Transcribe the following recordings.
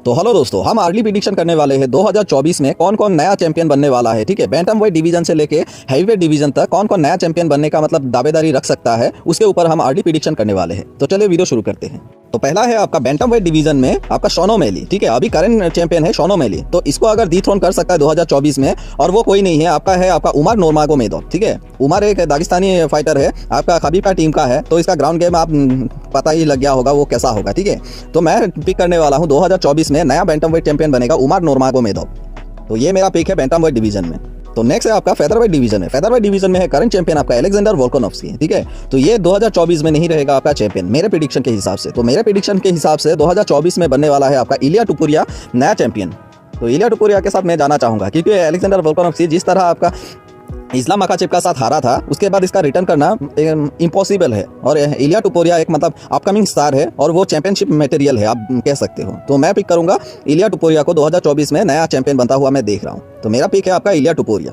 तो हेलो दोस्तों, हम अर्ली प्रिडिक्शन करने वाले हैं 2024 में कौन कौन नया चैंपियन बनने वाला है। ठीक है, बैंटम वेट डिवीजन से लेके हैवीवेट डिवीजन तक कौन कौन नया चैंपियन बनने का मतलब दावेदारी रख सकता है, उसके ऊपर हम अर्ली प्रिडिक्शन करने वाले हैं। तो चलिए वीडियो शुरू करते हैं। तो पहला है आपका बैंटम वेट डिवीजन में आपका शॉन ओमेली। ठीक है, अभी करंट चैंपियन है शॉन ओमेली, तो इसको अगर डिथ्रोन कर सकता है 2024 में, और वो कोई नहीं है आपका उमर नूरमागोमेदोव। ठीक है, उमर एक दागिस्तानी फाइटर है, आपका खबीब का टीम का है, तो इसका ग्राउंड गेम आप पता ही लग गया होगा वो कैसा होगा। ठीक है, तो मैं पिक करने वाला हूँ 2024 में नया बैंटम वेट चैंपियन बनेगा उमर नूरमागोमेदोव। तो ये मेरा पिक है बैंटम वेट डिवीजन में। तो नेक्स्ट है आपका फेदरवेट डिवीजन में। फेदरवेट डिवीजन में है करंट चैंपियन आपका अलेक्जेंडर वोल्कानोव्स्की। ठीक है, तो ये 2024 में नहीं रहेगा आपका चैंपियन मेरे प्रेडिक्शन के हिसाब से। तो मेरे प्रेडिक्शन के हिसाब से 2024 में बनने वाला है आपका इलिया टुपुरिया नया चैंपियन। तो इलिया टुपुरिया के साथ मैं जाना चाहूंगा, क्योंकि अलेक्जेंडर वोल्कानोव्स्की जिस तरह आपका इस्लाम मकाचेव का साथ हारा था, उसके बाद इसका रिटर्न करना इम्पॉसिबल है। और इलिया टुपुरिया एक मतलब अपकमिंग स्टार है और वो चैंपियनशिप मटेरियल है, आप कह सकते हो। तो मैं पिक करूंगा इलिया टुपुरिया को 2024 में नया चैंपियन बनता हुआ मैं देख रहा हूँ। तो मेरा पिक है आपका इलिया टुपुरिया।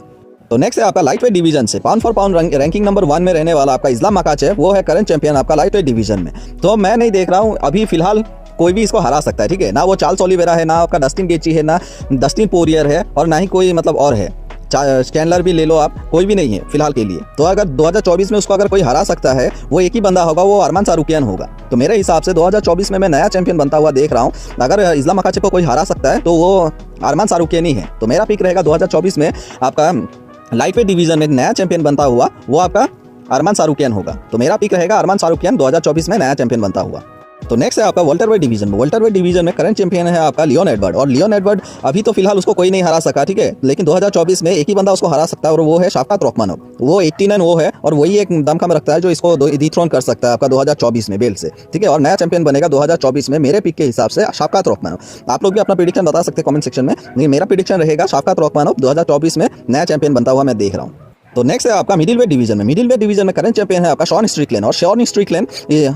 तो नेक्स्ट है आपका लाइट वेट डिवीजन से pound for pound ranking number 1 में रहने वाला आपका इस्लाम मकाचेव, वो है करंट चैंपियन आपका लाइट वेट डिवीजन में। तो मैं नहीं देख रहा हूँ अभी फिलहाल कोई भी इसको हरा सकता है। ठीक है, ना वो चार्ल्स ओलिवेरा है, ना आपका डस्टिन गेची है, ना डस्टिन पोरियर है, और ना ही कोई मतलब और है। चैंडलर भी ले लो आप, कोई भी नहीं है फिलहाल के लिए। तो अगर 2024 में उसको अगर कोई हरा सकता है, वो एक ही बंदा होगा, वो अरमान सारुकियान होगा। तो मेरे हिसाब से 2024 में मैं नया चैंपियन बनता हुआ देख रहा हूँ। अगर इस्लाम मकाचेव को कोई हरा सकता है तो वो अरमान सारुकियान ही है। तो मेरा पिक रहेगा 2024 में आपका लाइट वेट डिवीजन में नया चैंपियन बनता हुआ वो आपका अरमान सारुकियान होगा। तो मेरा पिक रहेगा अरमान सारुकियान 2024 में नया चैंपियन बनता हुआ। तो नेक्स्ट है आपका वेल्टरवेट डिवीजन में। वेल्टरवेट डिवीजन में करंट चैंपियन है आपका लियोन एडवर्ड, और लियोन एडवर्ड अभी तो फिलहाल उसको कोई नहीं हरा सका। ठीक है, लेकिन 2024 में एक ही बंदा उसको हरा सकता है, और वो है शाफ्कात रखमानोव। वो 89 वो है, और वही एक दमखम रखता है जो इसको डिथ्रोन कर सकता है आपका 2024 में बेल्ट से। ठीक है, और नया चैंपियन बनेगा 2024 में मेरे पिक के हिसाब से शाफ्कात रखमानोव। आप लोग भी अपना प्रेडिक्शन बता सकते हैं कमेंट सेक्शन में। मेरा प्रेडिक्शन रहेगा शाफ्कात रखमानोव 2024 में नया चैंपियन बनता हुआ मैं देख रहा हूँ। तो नेक्स्ट है आपका मिडिल वेट डिवीजन में। मिडिल वेट डिवीजन में करंट चैंपियन है आपका शॉन स्ट्रिकलैंड, और शॉन स्ट्रिकलैंड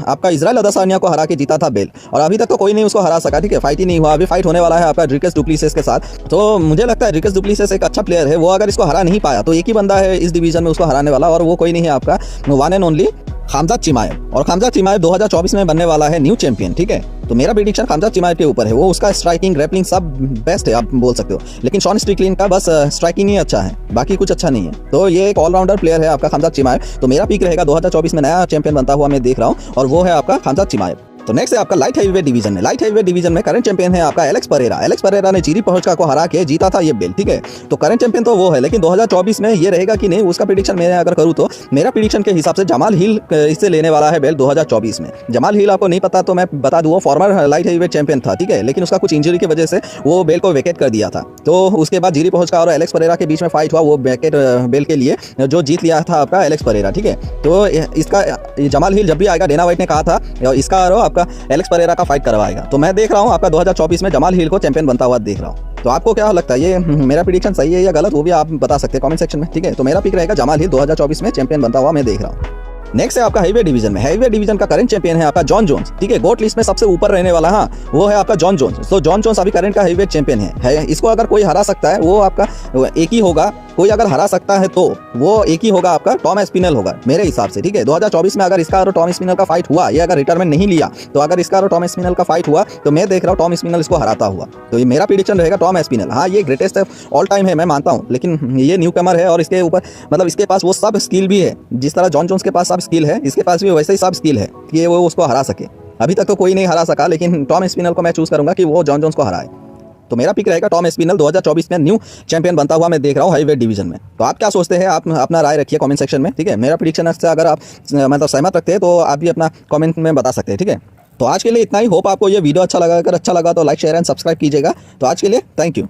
आपका इजराइल अदासानिया को हरा के जीता था बेल्ट, और अभी तक तो कोई नहीं उसको हरा सका। ठीक है, फाइट ही नहीं हुआ। अभी फाइट होने वाला है आपका ड्रिकस डुप्लेसिस के साथ। तो मुझे लगता है ड्रिकस डुप्लेसिस एक अच्छा प्लेयर है, वो अगर इसको हरा नहीं पाया तो एक ही बंदा है इस डिवीजन में उसको हराने वाला, और वो कोई नहीं है आपका वन एंड ओनली खामजाद चिमाएव। और खामजाद चिमाएव 2024 में बनने वाला है न्यू चैंपियन। ठीक है, तो मेरा प्रेडिक्शन खामजाद चिमाएव के ऊपर है। वो उसका स्ट्राइकिंग ग्रैपलिंग सब बेस्ट है, आप बोल सकते हो, लेकिन शॉन स्ट्रिकलैंड का बस स्ट्राइकिंग ही अच्छा है, बाकी कुछ अच्छा नहीं है। तो ये एक ऑलराउंडर प्लेयर है आपका खामजाद चिमाएव। तो मेरा पिक रहेगा 2024 में नया चैंपियन बनता हुआ मैं देख रहा हूँ, और वो है आपका खामजाद चिमाएव। तो नेक्स्ट है आपका लाइट हैवीवेट डिवीजन में। लाइट हैवीवेट डिवीजन में करंट चैंपियन है आपका एलेक्स परेरा। एलेक्स परेरा ने जीरी पहुंचका को हरा के जीता था ये बेल्ट। ठीक है, तो करंट चैंपियन तो वो है, लेकिन 2024 में ये रहेगा कि नहीं, उसका प्रेडिक्शन मैं अगर करूँ तो मेरा प्रेडिक्शन के हिसाब से जमाल हिल इससे लेने वाला है बेल्ट 2024 में। जमाल हिल आपको नहीं पता तो मैं बता दूँ, वो फॉर्मर लाइट हैवीवेट चैंपियन था। ठीक है, लेकिन उसका कुछ इंजरी की वजह से वो बेल्ट को वेकेट कर दिया था। तो उसके बाद जीरी पहुंचका और एलेक्स परेरा के बीच में फाइट हुआ, वो वेकेट बेल्ट के लिए जो जीत लिया था आपका एलेक्स परेरा। ठीक है, तो इसका जमाल हिल जब भी आएगा, डेना वाइट ने कहा था इसका आपका एलेक्स परेरा का फाइट करवाएगा। तो मैं देख रहा हूं आपका 2024 में जमाल हिल को चैंपियन बनता हुआ देख रहा हूं। तो आपको क्या लगता है, ये मेरा प्रेडिक्शन सही है या गलत, वो भी आप बता सकते हैं कमेंट सेक्शन में। ठीक है, तो मेरा पिक रहेगा जमाल हिल 2024 में चैंपियन बनता हुआ मैं देख रहा हूं। नेक्स्ट है आपका हैवीवेट डिवीजन में। हैवीवेट डिवीजन का करंट चैंपियन है आपका जॉन जोन्स। ठीक है, गोट लिस्ट में सबसे ऊपर रहने वाला, हाँ, वो है आपका जॉन जोन्स। तो जॉन जोन्स अभी करंट का हैवीवेट चैंपियन है। इसको अगर कोई हरा सकता है वो आपका एक ही होगा, कोई अगर हरा सकता है तो वो एक ही होगा, आपका टॉम एस्पिनल होगा मेरे हिसाब से। ठीक है, 2024 में अगर इसका और टॉम एस्पिनल का फाइट हुआ, ये अगर रिटायरमेंट नहीं लिया, तो अगर इसका और टॉम एस्पिनल का फाइट हुआ तो मैं देख रहा हूँ टॉम एस्पिनल इसको हराता हुआ। तो ये मेरा प्रेडिक्शन रहेगा टॉम एस्पिनल। हाँ, ये ग्रेटेस्ट ऑल टाइम है, मैं मानता हूँ, लेकिन ये न्यू कमर है, और इसके ऊपर मतलब इसके पास वो सब स्किल भी है। जिस तरह जॉन जोन्स के पास सब स्किल है, इसके पास भी वैसे ही सब स्किल है कि वो उसको हरा सके। अभी तक तो कोई नहीं हरा सका, लेकिन टॉम एस्पिनल को मैं चूज करूंगा कि वो जॉन जोन्स को हराए। तो मेरा पिक रहेगा टॉम एस्पिनल 2024 में न्यू चैंपियन बनता हुआ मैं देख रहा हूँ हैवीवेट डिवीजन में। तो आप क्या सोचते हैं, आप अपना राय रखिए कमेंट सेक्शन में। ठीक है, मेरा प्रेडिक्शन से अगर आप मतलब सहमत रखते हैं तो आप भी अपना कमेंट में बता सकते हैं। ठीक है, तो आज के लिए इतना ही। होप आपको ये वीडियो अच्छा लगा। अगर अच्छा लगा तो लाइक शेयर एंड सब्सक्राइब कीजिएगा। तो आज के लिए थैंक यू।